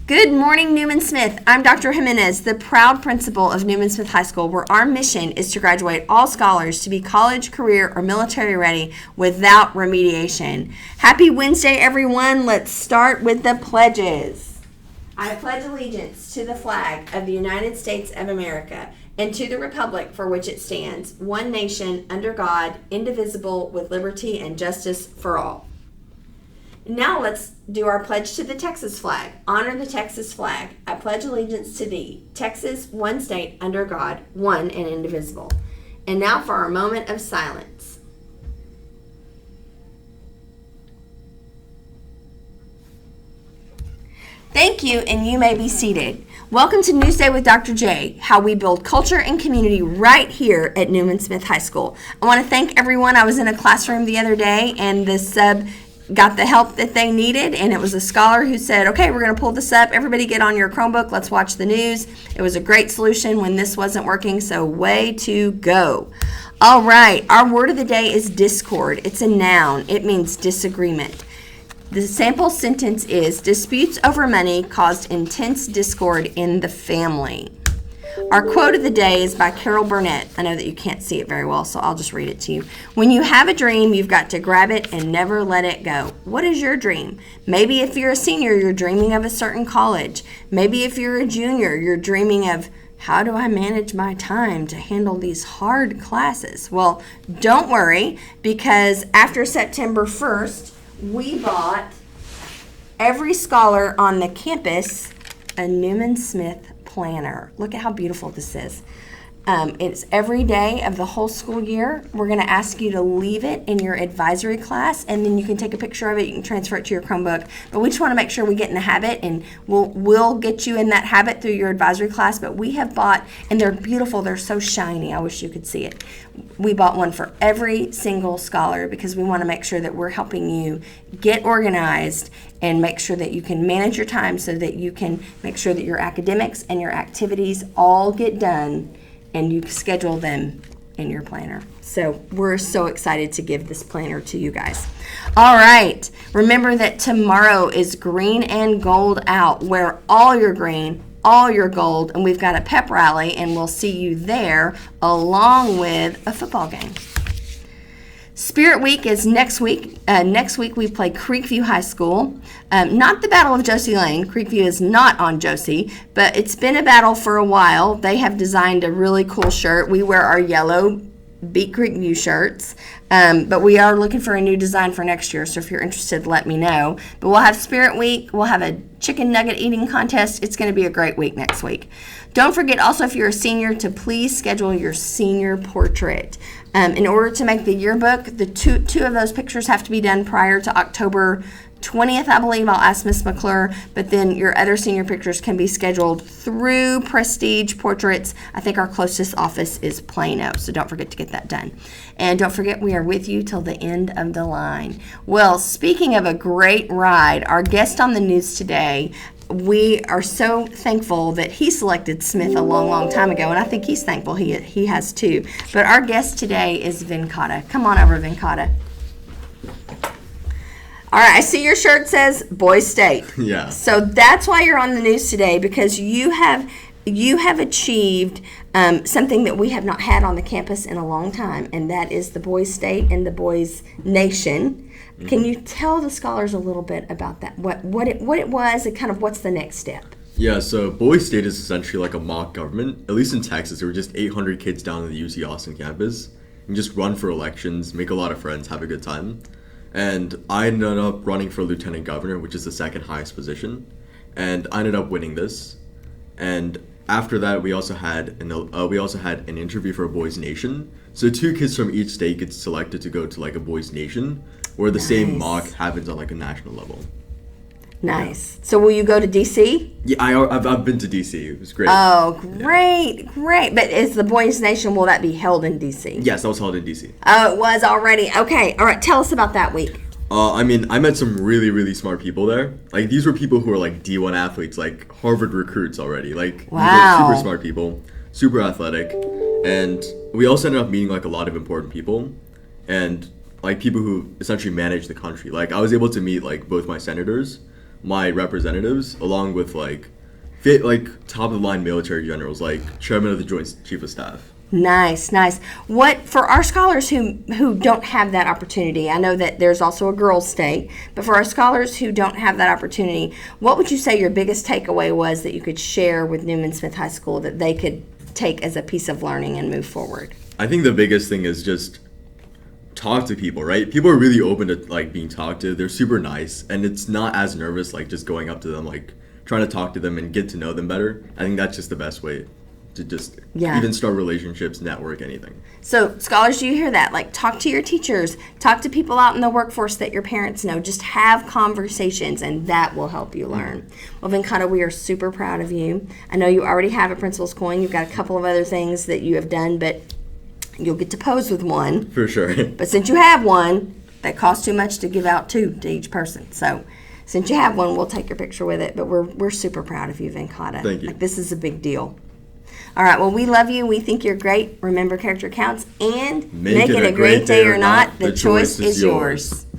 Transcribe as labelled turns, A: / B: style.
A: Good morning, Newman Smith. I'm Dr. Jimenez, the proud principal of Newman Smith High School, where our mission is to graduate all scholars to be college, career, or military ready without remediation. Happy Wednesday, everyone. Let's start with the pledges. I pledge allegiance to the flag of the United States of America and to the republic for which it stands, one nation, under God, indivisible, with liberty and justice for all. Now let's do our pledge to the Texas flag. Honor the Texas flag. I pledge allegiance to thee, Texas, one state, under God, one and indivisible. And now for our moment of silence. Thank you, and you may be seated. Welcome to Newsday with Dr. J, how we build culture and community right here at Newman Smith High School. I want to thank everyone. I was in a classroom the other day, and the sub got the help that they needed, and it was a scholar who said, okay, we're going to pull this up. Everybody get on your Chromebook. Let's watch the news. It was a great solution when this wasn't working, so way to go. All right, our word of the day is discord. It's a noun. It means disagreement. The sample sentence is, disputes over money caused intense discord in the family. Our quote of the day is by Carol Burnett. I know that you can't see it very well, so I'll just read it to you. When you have a dream, you've got to grab it and never let it go. What is your dream? Maybe if you're a senior, you're dreaming of a certain college. Maybe if you're a junior, you're dreaming of, how do I manage my time to handle these hard classes? Well, don't worry, because after September 1st, we bought every scholar on the campus a Newman Smith planner. Look at how beautiful this is. It's every day of the whole school year. We're going to ask you to leave it in your advisory class, and then you can take a picture of it. You can transfer it to your Chromebook. But we just want to make sure we get in the habit, and we'll get you in that habit through your advisory class. But we have bought, and they're beautiful. They're so shiny. I wish you could see it. We bought one for every single scholar because we want to make sure that we're helping you get organized and make sure that you can manage your time so that you can make sure that your academics and your activities all get done and you schedule them in your planner. So we're so excited to give this planner to you guys. All right, remember that tomorrow is Green and Gold Out. Wear all your green, all your gold, and we've got a pep rally, and we'll see you there along with a football game. Spirit Week is next week. Next week we play Creekview High School. Not the Battle of Josie Lane. Creekview is not on Josie, but it's been a battle for a while. They have designed a really cool shirt. We wear our yellow Beat Creekview shirts, but we are looking for a new design for next year, so if you're interested, let me know. But we'll have Spirit Week. We'll have a chicken nugget eating contest. It's going to be a great week next week. Don't forget also, if you're a senior, to please schedule your senior portrait. In order to make the yearbook, the two of those pictures have to be done prior to October 20th, I believe. I'll ask Miss McClure, but then your other senior pictures can be scheduled through Prestige Portraits. I think our closest office is Plano, so don't forget to get that done. And don't forget, we are with you till the end of the line. Well, speaking of a great ride, our guest on the news today, we are so thankful that he selected Smith a long, long time ago, and I think he's thankful he has too. But our guest today is Venkata. Come on over, Venkata. All right, I see your shirt says Boys State.
B: Yeah.
A: So that's why you're on the news today, because you have achieved something that we have not had on the campus in a long time, and that is the Boys State and the Boys Nation. Mm-hmm. Can you tell the scholars a little bit about that? What it was, and kind of what's the next step?
B: Yeah, so Boys State is essentially like a mock government. At least in Texas, there were just 800 kids down on the UC Austin campus. And just run for elections, make a lot of friends, have a good time. And I ended up running for lieutenant governor, which is the second highest position. And I ended up winning this. And after that, we also had an interview for a Boys Nation. So 2 kids from each state get selected to go to like a Boys Nation, where the same mock happens on like a national level.
A: Nice. Yeah. So will you go to D.C.?
B: Yeah, I've been to D.C. It was great.
A: Oh, great, yeah. Great. But is the Boys Nation, will that be held in D.C.?
B: Yes, that was held in D.C.
A: Oh, it was already. Okay. All right. Tell us about that week.
B: I met some really, really smart people there. Like, these were people who were like D1 athletes, like Harvard recruits already. Like,
A: wow.
B: Super smart people, super athletic. And we also ended up meeting like a lot of important people and like people who essentially manage the country. Like, I was able to meet like both my senators, my representatives, along with like top of the line military generals, like chairman of the Joint Chief of Staff.
A: Nice, nice. What for our scholars who don't have that opportunity? I know that there's also a girls' state, but for our scholars who don't have that opportunity, what would you say your biggest takeaway was that you could share with Newman Smith High School that they could take as a piece of learning and move forward?
B: I think the biggest thing is just talk to people, right? People are really open to like being talked to. They're super nice, and it's not as nervous like just going up to them, like trying to talk to them and get to know them better. I think that's just the best way to just even start relationships, network, anything.
A: So scholars, do you hear that? Like, talk to your teachers, talk to people out in the workforce that your parents know. Just have conversations, and that will help you learn. Well, Venkata, we are super proud of you. I know you already have a principal's coin. You've got a couple of other things that you have done, but you'll get to pose with one.
B: For sure.
A: But since you have one, that costs too much to give out two to each person. So since you have one, we'll take your picture with it. But we're super proud of you, Venkata.
B: Thank you.
A: Like, this is a big deal. All right, well, we love you. We think you're great. Remember, character counts. And make it a great day or not. The choice is yours.